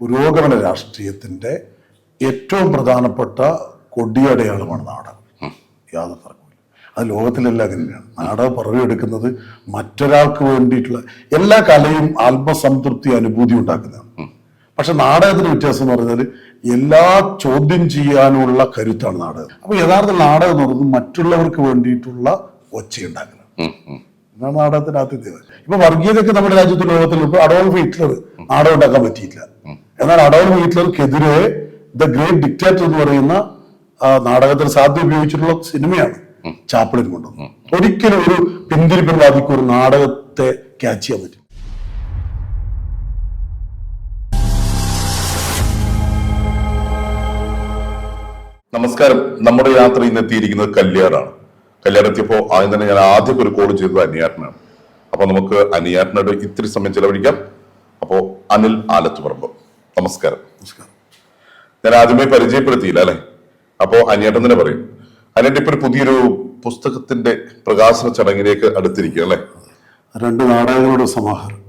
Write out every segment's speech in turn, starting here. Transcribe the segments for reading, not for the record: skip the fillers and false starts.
പുരോഗമന രാഷ്ട്രീയത്തിൻ്റെ ഏറ്റവും പ്രധാനപ്പെട്ട കൊടിയടയാളമാണ് നാടകം. യാതൊരു തർക്കമില്ല. അത് ലോകത്തിലെല്ലാം അങ്ങനെയാണ്. നാടകം പിറവിയെടുക്കുന്നത് മറ്റൊരാൾക്ക് വേണ്ടിയിട്ടുള്ള എല്ലാ കലയും ആത്മസംതൃപ്തി അനുഭൂതി ഉണ്ടാക്കുന്നതാണ്. പക്ഷെ നാടകത്തിന് വ്യത്യാസം എന്ന് പറഞ്ഞാൽ എല്ലാ ചോദ്യം ചെയ്യാനുള്ള കരുത്താണ് നാടകം. അപ്പൊ യഥാർത്ഥ നാടകം എന്ന് പറയുന്നത് മറ്റുള്ളവർക്ക് വേണ്ടിയിട്ടുള്ള ഒച്ചയുണ്ടാക്കണം. എന്നാണ് നാടകത്തിന്റെ ആദ്യത്തെ. ഇപ്പൊ വർഗീയതയ്ക്ക് നമ്മുടെ രാജ്യത്ത് ലോകത്തിൽ ഇപ്പൊ അഡോൾഫ് ഹിറ്റ്ലർ നാടകം ഉണ്ടാക്കാൻ പറ്റിയില്ല. എന്നാൽ അഡോൾഫ് ഹിറ്റ്ലർക്കെതിരെ ദ ഗ്രേറ്റ് ഡിക്റ്റേറ്റർ എന്ന് പറയുന്ന നാടകത്തിന് സാധ്യത ഉപയോഗിച്ചിട്ടുള്ള സിനിമയാണ് ചാപ്ലിൻ കൊണ്ടുവന്നത്. ഒരിക്കലും ഒരു പിന്തിരിപ്പൻവാദിക്ക് ഒരു നാടകത്തെ ക്യാച്ച് ചെയ്യാൻ പറ്റും. നമസ്കാരം. നമ്മുടെ യാത്ര ഇന്ന് എത്തിയിരിക്കുന്നത് കല്യാറാണ്. കല്യാറെത്തിയപ്പോൾ ആദ്യം തന്നെ ഞാൻ ആദ്യം ഒരു കോൾ ചെയ്തത് അനിയാട്ടനാണ്. അപ്പൊ നമുക്ക് അനിയാട്ടനോട് ഇത്തിരി സമയം ചെലവഴിക്കാം. അപ്പോ അനിൽ ആലത്തുപറമ്പ്, നമസ്കാരം. ഞാൻ ആദ്യമേ പരിചയപ്പെടുത്തിയില്ല അല്ലെ? അപ്പോ അനിയാട്ടൻ തന്നെ പറയും. അനിയാട്ടൻ ഇപ്പൊ ഒരു പുതിയൊരു പുസ്തകത്തിന്റെ പ്രകാശന ചടങ്ങിലേക്ക് അടുത്തിരിക്കുക അല്ലെ? 2 നാടകങ്ങളുടെ സമാഹാരം,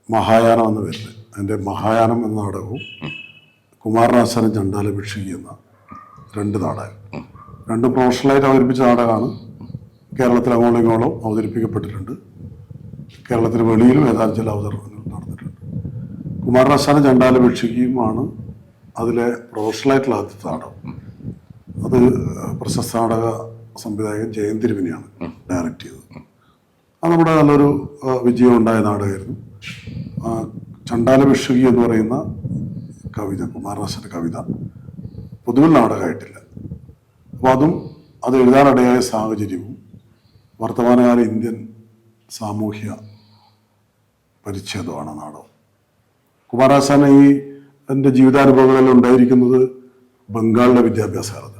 മഹായാനം എന്ന പേരിൽ. അതിന്റെ മഹായാനം എന്ന നാടകവും കുമാരനാശാനും ചണ്ടാലഭിക്ഷുകി എന്ന 2 നാടകം. 2 പ്രൊഫഷണലായിട്ട് അവതരിപ്പിച്ച നാടകമാണ്. കേരളത്തിൽ അങ്ങോളം ഇങ്ങോളം അവതരിപ്പിക്കപ്പെട്ടിട്ടുണ്ട്. കേരളത്തിന് വെളിയിലും ഏതാനും ചില അവതരണങ്ങൾ നടന്നിട്ടുണ്ട്. കുമാരനാശാനും ചണ്ടാലഭിക്ഷുകിയുമാണ് അതിലെ പ്രൊഫഷണലായിട്ടുള്ള ആദ്യത്തെ നാടകം. അത് പ്രശസ്ത നാടക സംവിധായകൻ ജയൻ തിരുമേനിയാണ് ഡയറക്റ്റ് ചെയ്തത്. അത് നമ്മുടെ നല്ലൊരു വിജയം ഉണ്ടായ നാടകമായിരുന്നു. ചണ്ടാലഭിക്ഷുകി എന്ന് പറയുന്ന കവിത, കുമാരനാശാന്റെ കവിത പൊതുവിൽ നാടകമായിട്ടില്ല. അപ്പോൾ അത് എഴുതാനിടയായ സാഹചര്യവും വർത്തമാനകാല ഇന്ത്യൻ സാമൂഹ്യ പരിച്ഛേദമാണ് നാടകം. കുമാരനാശാൻ എൻ്റെ ജീവിതാനുഭവങ്ങളിൽ ഉണ്ടായിരിക്കുന്നത് ബംഗാളിലെ വിദ്യാഭ്യാസ കാലത്താണ്.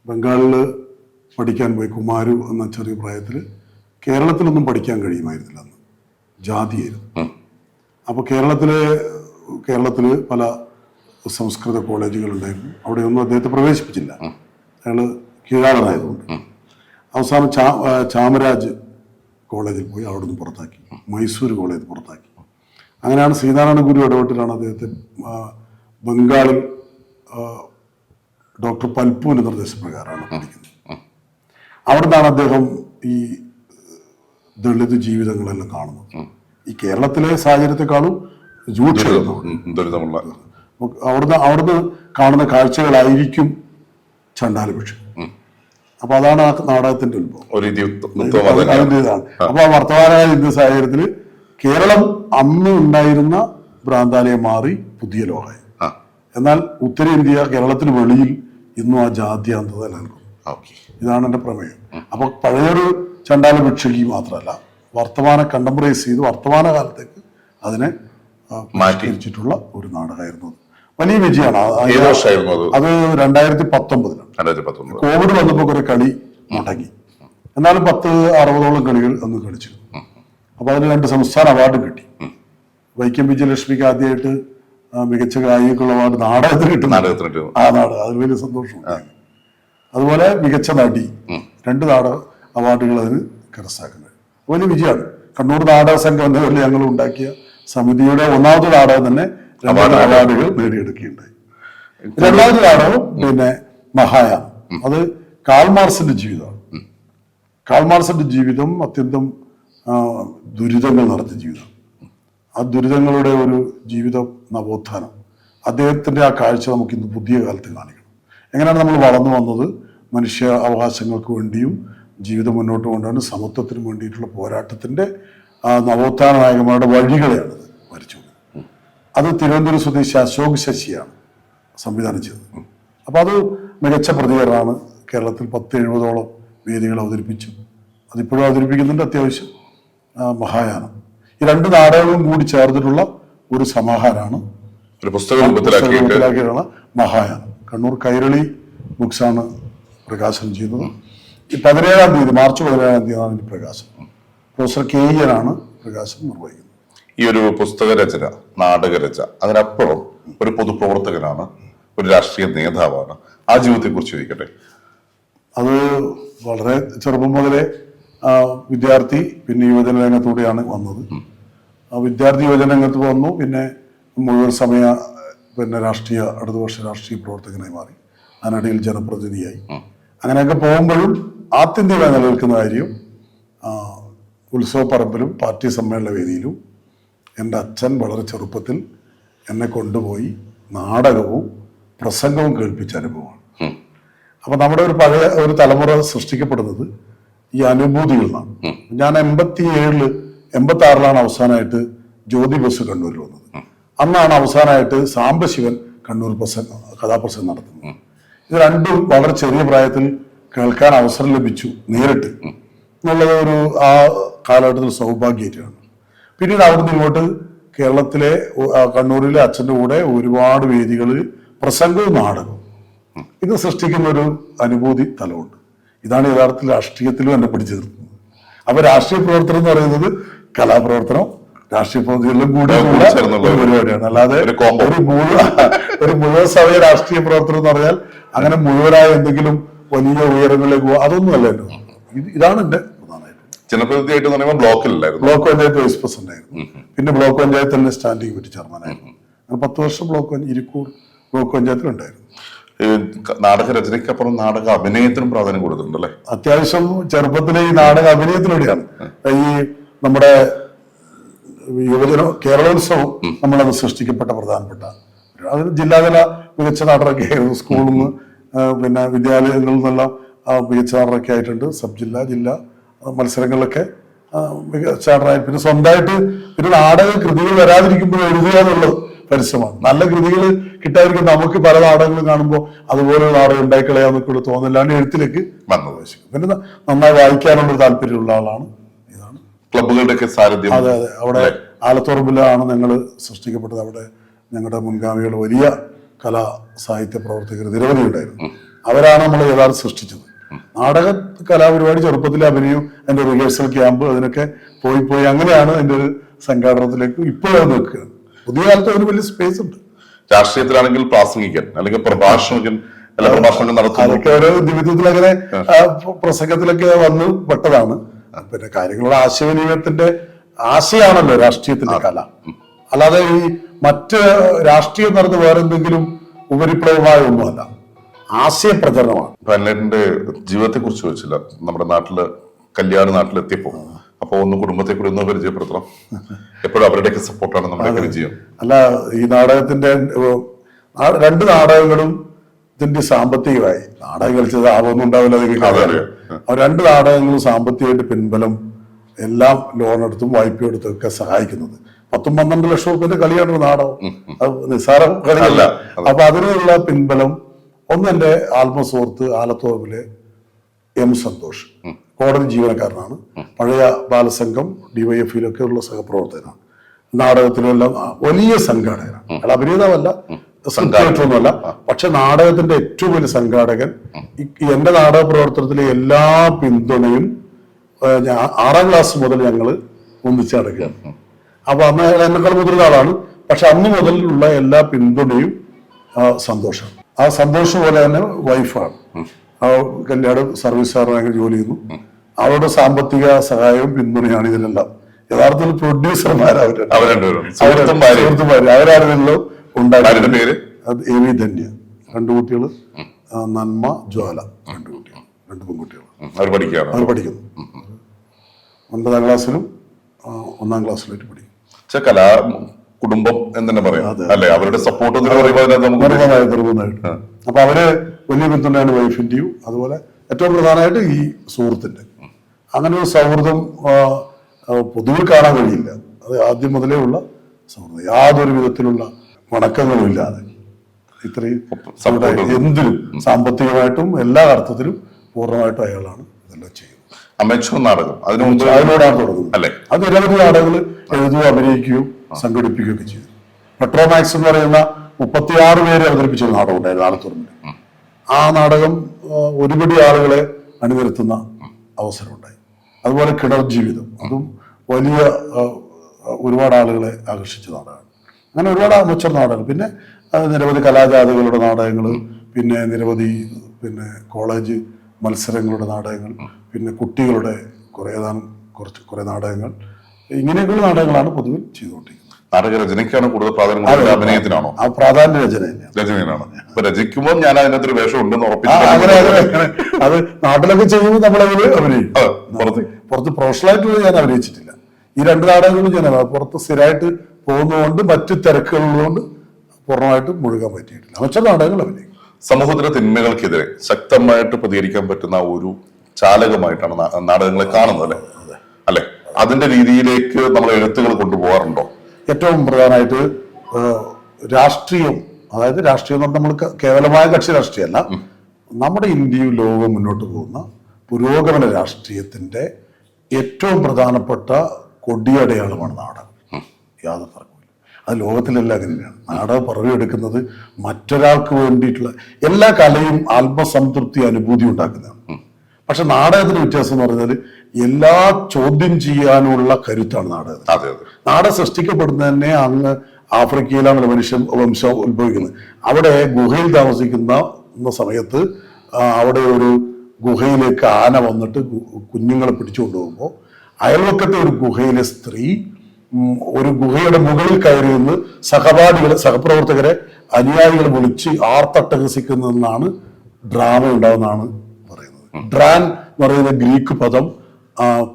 ബംഗാളിൽ പഠിക്കാൻ പോയി. കുമാരു എന്ന ചെറിയ പ്രായത്തിൽ കേരളത്തിലൊന്നും പഠിക്കാൻ കഴിയുമായിരുന്നില്ല. അന്ന് ജാതിയായിരുന്നു. അപ്പോൾ കേരളത്തിൽ പല സംസ്കൃത കോളേജുകളുണ്ടായിരുന്നു. അവിടെയൊന്നും അദ്ദേഹത്തെ പ്രവേശിപ്പിച്ചില്ല. അയാൾ കീഴാളനായതുകൊണ്ട്. അവസാനം ചാമരാജ് കോളേജിൽ പോയി. അവിടെ നിന്ന് പുറത്താക്കി. മൈസൂർ കോളേജിൽ പുറത്താക്കി. അങ്ങനെയാണ് ശ്രീനാരായണ ഗുരു ഇടപെട്ടിട്ടാണ് അദ്ദേഹത്തെ ബംഗാളിൽ ഡോക്ടർ പൽപുവിൻ്റെ നിർദ്ദേശപ്രകാരമാണ് പഠിക്കുന്നത്. അവിടെ നിന്നാണ് അദ്ദേഹം ഈ ദളിത് ജീവിതങ്ങളെല്ലാം കാണുന്നത്. ഈ കേരളത്തിലെ സാഹചര്യത്തെക്കാളും ദുരിതമുള്ള അവിടുന്ന് കാണുന്ന കാഴ്ചകളായിരിക്കും ചണ്ടാലഭിക്ഷ. അപ്പൊ അതാണ് ആ നാടകത്തിന്റെ ഉത്ഭവം. അതിൻ്റെതാണ്. അപ്പൊ ആ വർത്തമാനകാല ഇന്ത്യ സാഹചര്യത്തിൽ കേരളം അന്ന് ഉണ്ടായിരുന്ന ഭ്രാന്താലയം മാറി പുതിയ ലോകമായി. എന്നാൽ ഉത്തരേന്ത്യ, കേരളത്തിന് വെളിയിൽ ഇന്നും ആ ജാത്യാന്തത നിലനിൽക്കുന്നു. ഇതാണ് എൻ്റെ പ്രമേയം. അപ്പൊ പഴയൊരു ചണ്ടാലഭിക്ഷകി മാത്രമല്ല, വർത്തമാന കണ്ടംപറൈസ് ചെയ്ത് വർത്തമാനകാലത്തേക്ക് അതിനെ മാറ്റിവെച്ചിട്ടുള്ള ഒരു നാടകമായിരുന്നു. വലിയ വിജയമാണ്. അത് 2019 കോവിഡ് വന്നപ്പോൾ കുറെ കളി മുടങ്ങി. എന്നാലും 10-60ഓളം കളികൾ അന്ന് കളിച്ചു. അപ്പൊ അതിന് 2 സംസ്ഥാന അവാർഡും കിട്ടി. വൈക്കം വിജയലക്ഷ്മിക്ക് ആദ്യമായിട്ട് മികച്ച ഗായികക്കുള്ള അവാർഡ് നാടകത്തിന് കിട്ടും. ആ നാടകം അതിൽ വലിയ സന്തോഷമുണ്ട്. അതുപോലെ മികച്ച നടി 2 നാടക അവാർഡുകൾ അതിന് കരസ്ഥമാക്കുന്നത് വലിയ വിജയമാണ്. കണ്ണൂർ നാടക സംഘം എന്ന പേരിൽ ഞങ്ങൾ ഉണ്ടാക്കിയ സമിതിയുടെ 1ാമത്തെ നാടകം തന്നെ 2 അവാർഡുകൾ നേടിയെടുക്കുകയുണ്ടായി. 2ാമത്തെ നാടകം പിന്നെ മഹായാനം. അത് കാൾമാർസിന്റെ ജീവിതമാണ്. കാൾമാർസിന്റെ ജീവിതം അത്യന്തം ദുരിതങ്ങൾ നടത്തിയ ജീവിതം. ആ ദുരിതങ്ങളുടെ ഒരു ജീവിത നവോത്ഥാനം, അദ്ദേഹത്തിന്റെ ആ കാഴ്ച നമുക്ക് ഇന്ന് പുതിയ കാലത്ത് കാണിക്കണം. എങ്ങനെയാണ് നമ്മൾ വളർന്നു വന്നത്? മനുഷ്യ അവകാശങ്ങൾക്ക് വേണ്ടിയും ജീവിതം മുന്നോട്ട് കൊണ്ടുവന്ന് സമത്വത്തിന് വേണ്ടിയിട്ടുള്ള പോരാട്ടത്തിന്റെ നവോത്ഥാന നായകന്മാരുടെ വഴികളെയാണ് വരച്ചു. അത് തിരുവനന്തപുരം സ്വദേശി അശോക് ശശിയാണ് സംവിധാനം ചെയ്തത്. അപ്പൊ അത് മികച്ച പ്രതികരണമാണ്. കേരളത്തിൽ 10-70ഓളം വേദികൾ അവതരിപ്പിച്ചു. അതിപ്പോഴും അവതരിപ്പിക്കുന്നുണ്ട് അത്യാവശ്യം. മഹായാനം ഈ 2 നാടകങ്ങളും കൂടി ചേർന്നിട്ടുള്ള ഒരു സമാഹാരമാണ്, ഒരു പുസ്തകത്തിലാക്കിയിട്ടുള്ള മഹായാനം. കണ്ണൂർ കൈരളി ബുക്സാണ് പ്രകാശനം ചെയ്യുന്നത്. ഈ 17-ാം തീയതി, മാർച്ച് 17-ാം തീയതിയാണ് ഇതിന്റെ പ്രകാശനം. പ്രൊഫസർ KEN പ്രകാശനം നിർവഹിക്കുന്നത്. ഈ ഒരു പുസ്തക രചന, നാടകരച, അതിനപ്പുറം ഒരു പൊതുപ്രവർത്തകനാണ്, ഒരു രാഷ്ട്രീയ നേതാവാണ്. ആ ജീവിതത്തെ കുറിച്ച് ചോദിക്കട്ടെ. അത് വളരെ ചെറുപ്പം മുതലേ വിദ്യാർത്ഥി, പിന്നെ യുവജന രംഗത്തൂടെയാണ് വന്നത്. വിദ്യാർത്ഥി യുവജന രംഗത്ത് വന്നു. പിന്നെ മുഴുവൻ സമയ ഇടതുപക്ഷ രാഷ്ട്രീയ പ്രവർത്തകനായി മാറി. അതിനിടയിൽ ജനപ്രതിനിധിയായി. അങ്ങനെയൊക്കെ പോകുമ്പോഴും ആത്യന്തികമായി നിലനിൽക്കുന്ന കാര്യം ഉത്സവപ്പറമ്പിലും പാർട്ടി സമ്മേളന വേദിയിലും എൻ്റെ അച്ഛൻ വളരെ ചെറുപ്പത്തിൽ എന്നെ കൊണ്ടുപോയി നാടകവും പ്രസംഗവും കേൾപ്പിച്ച അനുഭവമാണ്. അപ്പം നമ്മുടെ ഒരു പഴയ ഒരു തലമുറ സൃഷ്ടിക്കപ്പെടുന്നത് ഈ അനുഭൂതിയിൽ നിന്നാണ്. ഞാൻ 86-86 അവസാനമായിട്ട് ജ്യോതി ബസ് കണ്ണൂരിൽ വന്നത്. അന്നാണ് അവസാനമായിട്ട് സാംബശിവൻ കണ്ണൂർ കഥാപ്രസംഗം നടത്തുന്നത്. ഇത് രണ്ടും വളരെ ചെറിയ പ്രായത്തിൽ കേൾക്കാൻ അവസരം ലഭിച്ചു നേരിട്ട് എന്നുള്ളത് ഒരു ആ കാലഘട്ടത്തിൽ സൗഭാഗ്യമായിട്ടാണ്. പിന്നീട് അവിടുന്ന് ഇങ്ങോട്ട് കേരളത്തിലെ കണ്ണൂരിലെ അച്ഛൻ്റെ കൂടെ ഒരുപാട് വേദികളിൽ പ്രസംഗവും നാടകവും ഇത് സൃഷ്ടിക്കുന്ന ഒരു അനുഭൂതി തലമുണ്ട്. ഇതാണ് യഥാർത്ഥത്തിൽ രാഷ്ട്രീയത്തിലും എന്നെ പിടിച്ചു നിർത്തുന്നത്. അപ്പൊ രാഷ്ട്രീയ പ്രവർത്തനം എന്ന് പറയുന്നത് കലാപ്രവർത്തനം രാഷ്ട്രീയ പ്രവർത്തനങ്ങളിലും കൂടി ഒരു പരിപാടിയാണ്. അല്ലാതെ ഒരു മുഴുവൻ സമയ രാഷ്ട്രീയ പ്രവർത്തനം എന്ന് പറഞ്ഞാൽ അങ്ങനെ മുഴുവനായ എന്തെങ്കിലും വലിയ ഉയരങ്ങളിലേക്ക് പോകുക അതൊന്നും അല്ലല്ലോ. ഇതാണ് എന്റെ പ്രധാനമായിട്ടും. ബ്ലോക്ക് പഞ്ചായത്ത് വൈസ് പ്രസിഡന്റ് ആയിരുന്നു. പിന്നെ ബ്ലോക്ക് പഞ്ചായത്ത് തന്നെ സ്റ്റാൻഡിംഗ് കമ്മിറ്റി ചെയർമാനായിരുന്നു. 10 വർഷം ഇരിക്കൂർ ബ്ലോക്ക് പഞ്ചായത്തിലുണ്ടായിരുന്നു. നാടകരചനയ്ക്കപ്പുറം നാടക അഭിനയത്തിനും പ്രാധാന്യം കൊടുത്തിട്ടുണ്ടല്ലേ? അത്യാവശ്യം ചെറുപ്പത്തിലെ ഈ നാടക അഭിനയത്തിലൂടെയാണ് ഈ നമ്മുടെ കേരളോത്സവം നമ്മളത് സൃഷ്ടിക്കപ്പെട്ട പ്രധാനപ്പെട്ട അതിന് ജില്ലാതല മികച്ച നാടകമൊക്കെ ആയിരുന്നു. സ്കൂളിൽ നിന്ന് പിന്നെ വിദ്യാലയങ്ങളിൽ നിന്നെല്ലാം മികച്ച നാടകമൊക്കെ ആയിട്ടുണ്ട്. സബ് ജില്ലാ മത്സരങ്ങളിലൊക്കെ മികച്ച നാടകമായി. പിന്നെ സ്വന്തമായിട്ട് പിന്നെ നാടക കൃതികൾ വരാതിരിക്കുമ്പോൾ എഴുതുക എന്നുള്ളത് പരിശ്രമമാണ്. നല്ല കൃതികൾ കിട്ടാതിരിക്കും. നമുക്ക് പല നാടകങ്ങൾ കാണുമ്പോൾ അതുപോലെ നാടകം ഉണ്ടായിക്കളയാന്നൊക്കെ തോന്നലാണ് എഴുത്തിലേക്ക് വന്നത്. പിന്നെ നന്നായി വായിക്കാനുള്ള താല്പര്യമുള്ള ആളാണ്. ഇതാണ് ക്ലബുകളുടെ സാന്നിധ്യം. അതെ. അവിടെ ആലത്തുറമ്പിലാണ് ഞങ്ങൾ സൃഷ്ടിക്കപ്പെട്ടത്. അവിടെ ഞങ്ങളുടെ മുൻഗാമികൾ വലിയ കലാ സാഹിത്യ പ്രവർത്തകർ നിരവധി ഉണ്ടായിരുന്നു. അവരാണ് നമ്മൾ യഥാർത്ഥം സൃഷ്ടിച്ചത്. നാടക കലാപരിപാടി ചെറുപ്പത്തിലെ അഭിനയം, എൻ്റെ റിഹേഴ്സൽ ക്യാമ്പ് അതിനൊക്കെ പോയി അങ്ങനെയാണ് എൻ്റെ ഒരു സംഘാടനത്തിലേക്ക് ഇപ്പോഴും നിൽക്കുക. പുതിയ കാലത്ത് അതിന് വലിയ സ്പേസ് ഉണ്ട്. രാഷ്ട്രീയത്തിലാണെങ്കിൽ പ്രാസംഗികൻ അല്ലെങ്കിൽ പ്രഭാഷകൻ അതൊക്കെ ഓരോ ജീവിതത്തിൽ അങ്ങനെ പ്രസംഗത്തിലൊക്കെ വന്ന് പെട്ടതാണ്. പിന്നെ കാര്യങ്ങളുടെ ആശയവിനിമയത്തിന്റെ ആശയാണല്ലോ രാഷ്ട്രീയത്തിന്റെ കല. അല്ലാതെ ഈ മറ്റ് രാഷ്ട്രീയം നടന്ന് വേറെ എന്തെങ്കിലും ഉപരിപ്ലവമായ ഒന്നുമല്ല, ആശയപ്രചരണമാണ്. പന്നേറ്റിന്റെ ജീവിതത്തെ കുറിച്ച് ചോദിച്ചില്ല. നമ്മുടെ നാട്ടിലെത്തിയപ്പോ അപ്പൊ ഒന്ന് കുടുംബത്തെ കൂടി ഒന്ന് പരിചയപ്പെടുത്തണം. എപ്പോഴും അവരുടെയൊക്കെ സപ്പോർട്ടാണ് നമ്മുടെ വിജയം. അല്ല, ഈ നാടകത്തിന്റെ 2 നാടകങ്ങളും ഇതിന്റെ സാമ്പത്തികമായി നാടകം കളിച്ചത് ആവൊന്നും ഉണ്ടാവില്ല. 2 നാടകങ്ങളും സാമ്പത്തികമായിട്ട് പിൻബലം എല്ലാം ലോൺ എടുത്തും വായ്പ എടുത്തും ഒക്കെ സഹായിക്കുന്നത്. 10-12 ലക്ഷം രൂപയുടെ കളിയാണ് നാടകം. അത് നിസ്സാര കളിയല്ല. അപ്പൊ അതിനുള്ള പിൻബലം ഒന്ന് എൻ്റെ ആത്മസുഹൃത്ത് ആലത്തോപ്പിലെ എം സന്തോഷ്, കോടതി ജീവനക്കാരനാണ്. പഴയ ബാലസംഘം DYFയിലൊക്കെ ഉള്ള സഹപ്രവർത്തകനാണ്. നാടകത്തിലെല്ലാം വലിയ സംഘാടകനാണ്. അയാൾ അഭിനേതാവല്ല, സംഘാടകമൊന്നുമല്ല. പക്ഷെ നാടകത്തിന്റെ ഏറ്റവും വലിയ സംഘാടകൻ. എന്റെ നാടക പ്രവർത്തനത്തിലെ എല്ലാ പിന്തുണയും 6ാം ക്ലാസ് മുതൽ ഞങ്ങൾ ഒന്നിച്ച് നടക്കുകയാണ്. അപ്പൊ അന്ന് എന്നെക്കാൾ മുതിർന്ന ആളാണ്. പക്ഷെ അന്ന് മുതലുള്ള എല്ലാ പിന്തുണയും സന്തോഷം. ആ സന്തോഷം പോലെ തന്നെ വൈഫാണ്. കല്യാണം സർവീസുകാരനായി ജോലി ചെയ്യുന്നു. അവരുടെ സാമ്പത്തിക സഹായവും പിന്തുണയാണ് ഇതിനെല്ലാം. യഥാർത്ഥത്തിൽ പ്രൊഡ്യൂസർമാരാണ് അവരാണെങ്കിലും ഉണ്ടായിരുന്ന പേര് AV ധന്യ. 2 കുട്ടികൾ, നന്മ, ജ്വാല. 2 കുട്ടികൾ, 2 പെൺകുട്ടികൾ. അവർ പഠിക്കുന്നു. 9ാം ക്ലാസ്സിലും 1ാം ക്ലാസ്സിലായിട്ട് പഠിക്കും. കലാ കുടുംബം എന്ന് തന്നെ പറയാം അല്ലെ? അവരുടെ സപ്പോർട്ട് നിർബന്ധമായിട്ട്. അപ്പൊ അവര് വലിയ പിന്തുണയാണ് വൈഫിന്റെയും. അതുപോലെ ഏറ്റവും പ്രധാനമായിട്ട് ഈ സുഹൃത്തിന്റെ അങ്ങനെ ഒരു സൗഹൃദം പൊതുവിൽ കാണാൻ കഴിയില്ല. അത് ആദ്യം മുതലേ ഉള്ള സൗഹൃദം, യാതൊരു വിധത്തിലുള്ള വണക്കങ്ങളും ഇല്ലാതെ ഇത്രയും എന്തിനും സാമ്പത്തികമായിട്ടും എല്ലാ അർത്ഥത്തിലും പൂർണ്ണമായിട്ടും അയാളാണ് ഇതെല്ലാം ചെയ്യുന്നത്. നാടകം അതിനോടാണ് തുടങ്ങുന്നത്. അത് നിരവധി നാടകങ്ങൾ എഴുതുകയും അഭിനയിക്കുകയും സംഘടിപ്പിക്കുകയൊക്കെ ചെയ്തു. പെട്രോമാക്സ് എന്ന് പറയുന്ന 36 പേരെ അവതരിപ്പിച്ച ഒരു നാടകം ഉണ്ടായിരുന്നു ആലത്തൂരിൽ. ആ നാടകം ഒരുപടി ആളുകളെ അണിനിരത്തുന്ന അവസരമുണ്ടായി. അതുപോലെ കിണർ ജീവിതം, അതും വലിയ ഒരുപാട് ആളുകളെ ആകർഷിച്ച നാടകമാണ്. അങ്ങനെ ഒരുപാട് അമച്ചർ നാടകങ്ങൾ, പിന്നെ നിരവധി കലാജാഥകളുടെ നാടകങ്ങൾ, പിന്നെ നിരവധി കോളേജ് മത്സരങ്ങളുടെ നാടകങ്ങൾ, പിന്നെ കുട്ടികളുടെ കുറേ നാടകങ്ങൾ, ഇങ്ങനെയൊക്കെയുള്ള നാടകങ്ങളാണ് പൊതുവിൽ ചെയ്തുകൊണ്ടിരിക്കുന്നത്. നാടക രചനയ്ക്കാണ് കൂടുതൽ പ്രാധാന്യം കൊടുക്കുന്നത്, അഭിനയത്തിനാണോ? ആ പ്രാധാന്യ രചന തന്നെയാണ്. രചനയിലാണ്. അപ്പൊ രചിക്കുമ്പോൾ ഞാൻ അതിനകത്തൊരു വേഷം ഉണ്ടെന്ന് അങ്ങനെ അത് നാട്ടിലൊക്കെ ചെയ്യുമ്പോൾ നമ്മളതിൽ അഭിനയിക്കും. പുറത്ത് പ്രൊഫഷണലായിട്ട് ഞാൻ അഭിനയിച്ചിട്ടില്ല. ഈ 2 നാടകങ്ങളും ഞാൻ പുറത്ത് സ്ഥിരമായിട്ട് പോകുന്നതുകൊണ്ട് മറ്റു തിരക്കുകളുള്ളതുകൊണ്ട് പൂർണ്ണമായിട്ട് മുഴുകാൻ പറ്റിയിട്ടില്ല. മറ്റു നാടകങ്ങൾ അഭിനയിക്കും. സമൂഹത്തിലെ തിന്മകൾക്കെതിരെ ശക്തമായിട്ട് പ്രതികരിക്കാൻ പറ്റുന്ന ഒരു ചാലകമായിട്ടാണ് നാടകങ്ങളെ കാണുന്നത്, അല്ലെ? അല്ലെ, അതിന്റെ രീതിയിലേക്ക് നമ്മൾ എഴുത്തുകൾ കൊണ്ടുപോകാറുണ്ടോ? ഏറ്റവും പ്രധാനമായിട്ട് രാഷ്ട്രീയം, അതായത് രാഷ്ട്രീയം എന്ന് പറഞ്ഞാൽ നമ്മൾ കേവലമായ കക്ഷി രാഷ്ട്രീയമല്ല, നമ്മുടെ ഇന്ത്യയും ലോകവും മുന്നോട്ട് പോകുന്ന പുരോഗമന രാഷ്ട്രീയത്തിന്റെ ഏറ്റവും പ്രധാനപ്പെട്ട കൊടിയടയാളമാണ് നാടകം. യാതൊരു തർക്കമില്ല. അത് ലോകത്തിലെല്ലാം അങ്ങനെയാണ്. നാടകം പിറവിയെടുക്കുന്നത് മറ്റൊരാൾക്ക് വേണ്ടിയിട്ടുള്ള എല്ലാ കലയും ആത്മസംതൃപ്തി അനുഭൂതി ഉണ്ടാക്കുന്നതാണ്. പക്ഷെ നാടകത്തിന് വ്യത്യാസം എന്ന് പറഞ്ഞാൽ എല്ലാ ചോദ്യം ചെയ്യാനുള്ള കരുത്താണ് നാടകത്തിന്. നാടകം സൃഷ്ടിക്കപ്പെടുന്നത് തന്നെ അങ്ങ് ആഫ്രിക്കയിലാണ് വംശം ഉത്ഭവിക്കുന്നത്. അവിടെ ഗുഹയിൽ താമസിക്കുന്ന സമയത്ത് അവിടെ ഒരു ഗുഹയിലേക്ക് ആന വന്നിട്ട് കുഞ്ഞുങ്ങളെ പിടിച്ചുകൊണ്ടുപോകുമ്പോൾ അയൽവക്കത്തെ ഒരു ഗുഹയിലെ സ്ത്രീ ഒരു ഗുഹയുടെ മുകളിൽ കയറി നിന്ന് സഹപ്രവർത്തകരെ അനുയായികളെ വിളിച്ച് ആർത്തട്ടഹസിക്കുന്നതെന്നാണ് ഡ്രാമ ഉണ്ടാവുന്നതാണ് പറയുന്നത്. ഡ്രാൻ എന്ന് പറയുന്ന ഗ്രീക്ക് പദം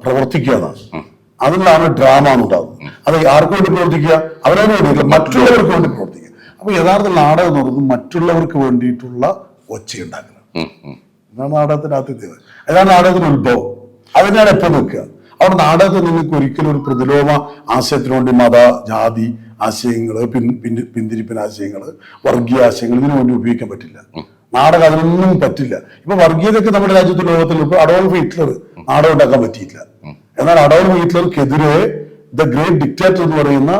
പ്രവർത്തിക്കുക എന്നാണ്. അതിലാണ് ഡ്രാമ എന്നുണ്ടാകുന്നത്. അത് ആർക്ക് വേണ്ടി പ്രവർത്തിക്കുക? അവരതിന് വേണ്ടിയില്ല, മറ്റുള്ളവർക്ക് വേണ്ടി പ്രവർത്തിക്കുക. അപ്പൊ യഥാർത്ഥ നാടകം എന്ന് പറയുന്നത് മറ്റുള്ളവർക്ക് വേണ്ടിയിട്ടുള്ള ഒച്ചയുണ്ടാക്കണം. ഇതാണ് നാടകത്തിന്റെ ആദ്യത്തെ, അതാണ് നാടകത്തിന്റെ ഉത്ഭവം. അതിനാണ് എപ്പോൾ നിൽക്കുക. അവിടെ നാടകത്തിൽ നിങ്ങൾക്ക് ഒരിക്കലും ഒരു പ്രതിലോമ ആശയത്തിന് വേണ്ടി മത ജാതി ആശയങ്ങള്, പിന്തിരിപ്പൻ ആശയങ്ങള്, വർഗീയ ആശയങ്ങൾ ഇതിനു വേണ്ടി ഉപയോഗിക്കാൻ പറ്റില്ല. നാടകം അതിനൊന്നും പറ്റില്ല. ഇപ്പൊ വർഗീയതയൊക്കെ നമ്മുടെ രാജ്യത്ത് ലോകത്തിൽ ഇപ്പൊ അഡോൾഫ് ഹിറ്റ്ലർ നാടകം ഉണ്ടാക്കാൻ പറ്റിയില്ല. എന്നാൽ അഡോൾഫ് ഹിറ്റ്ലർക്കെതിരെ ദ ഗ്രേറ്റ് ഡിക്റ്റേറ്റർ എന്ന് പറയുന്ന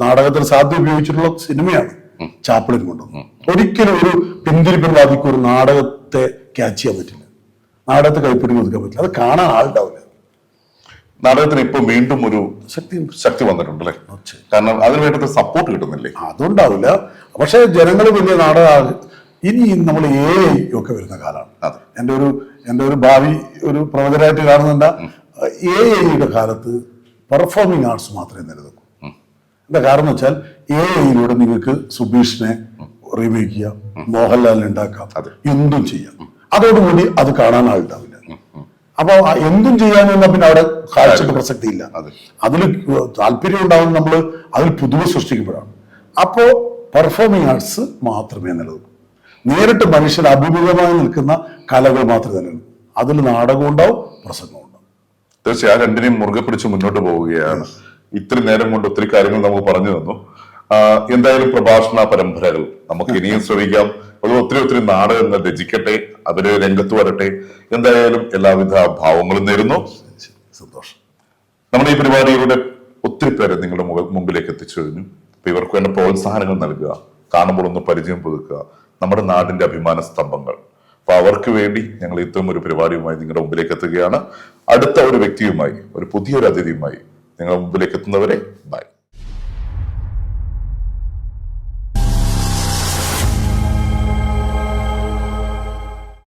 നാടകത്തിൽ സാധ്യത ഉപയോഗിച്ചിട്ടുള്ള സിനിമയാണ് ചാപ്ലിൻ കൊണ്ടുവന്നത്. ഒരിക്കലും ഒരു പിന്തിരിപ്പൻവാദിക്ക് ഒരു നാടകത്തെ ക്യാച്ച് ചെയ്യാൻ പറ്റില്ല, നാടകത്തെ കൈപ്പിടി ഒതുക്കാൻ പറ്റില്ല. അത് കാണാൻ ആളുണ്ടാവില്ല. നാടകത്തിന് ഇപ്പൊ വീണ്ടും ഒരു ശക്തി വന്നിട്ടുണ്ട് അല്ലെ? കാരണം അതിന് വേണ്ടത് സപ്പോർട്ട് കിട്ടുന്നില്ലേ? അതുണ്ടാവില്ല. പക്ഷെ ജനങ്ങൾ വലിയ നാടകം ഇനി നമ്മൾ AI ഒക്കെ വരുന്ന കാലമാണ്. എൻ്റെ ഒരു ഭാവി ഒരു പ്രവചനമായിട്ട് കാണുന്നുണ്ട്. AI കാലത്ത് പെർഫോമിംഗ് ആർട്സ് മാത്രമേ നിലനിൽക്കൂ. എന്താ കാരണം എന്ന് വെച്ചാൽ AI നിങ്ങൾക്ക് സുബീഷിനെ റീമേക്ക് ചെയ്യാം, മോഹൻലാലിനെ ഉണ്ടാക്കാം, എന്തും ചെയ്യാം. അതോടുകൂടി അത് കാണാൻ ആളുണ്ടാവില്ല. അപ്പൊ എന്തും ചെയ്യാമെന്ന പിന്നെ അവിടെ കാഴ്ചക്ക് പ്രസക്തി ഇല്ല. അതിൽ താല്പര്യം ഉണ്ടാവുന്ന നമ്മൾ അതിൽ പുതുമ സൃഷ്ടിക്കുമ്പോഴാണ്. അപ്പോ പെർഫോമിംഗ് ആർട്സ് മാത്രമേ നിലനിൽക്കൂ. നേരിട്ട് മനുഷ്യൻ അഭിമുഖമായി നിൽക്കുന്ന കലകൾ മാത്രമേ നിലനിൽക്കൂ. അതിൽ നാടകം ഉണ്ടാവും, പ്രസംഗം ഉണ്ടാവും. തീർച്ചയായും രണ്ടിനെയും മുറുകെ പിടിച്ച് മുന്നോട്ട് പോവുകയാണ്. ഇത്ര നേരം കൊണ്ട് ഒത്തിരി കാര്യങ്ങൾ നമുക്ക് പറഞ്ഞു തന്നു. എന്തായാലും പ്രഭാഷണ പരമ്പരകൾ നമുക്ക് ഇനിയും ശ്രമിക്കാം. ഒത്തിരി നാടകങ്ങൾ രചിക്കട്ടെ, അവര് രംഗത്ത് വരട്ടെ. എന്തായാലും എല്ലാവിധ ഭാവങ്ങളും നേരുന്നു. സന്തോഷം. നമ്മുടെ ഈ പരിപാടിയിലൂടെ ഒത്തിരി പേരെ നിങ്ങളുടെ മുമ്പിലേക്ക് എത്തിച്ചു കഴിഞ്ഞു. അപ്പൊ ഇവർക്ക് വേണ്ട പ്രോത്സാഹനങ്ങൾ നൽകുക, കാണുമ്പോൾ ഒന്ന് പരിചയം പുതുക്കുക, നമ്മുടെ നാടിന്റെ അഭിമാന സ്തംഭങ്ങൾ. അപ്പൊ അവർക്ക് വേണ്ടി ഞങ്ങൾ ഇത്തരം ഒരു പരിപാടിയുമായി നിങ്ങളുടെ മുമ്പിലേക്ക് എത്തുകയാണ്. അടുത്ത ഒരു വ്യക്തിയുമായി, ഒരു പുതിയൊരു അതിഥിയുമായി നിങ്ങളുടെ മുമ്പിലേക്ക് എത്തുന്നവരെ ബൈ.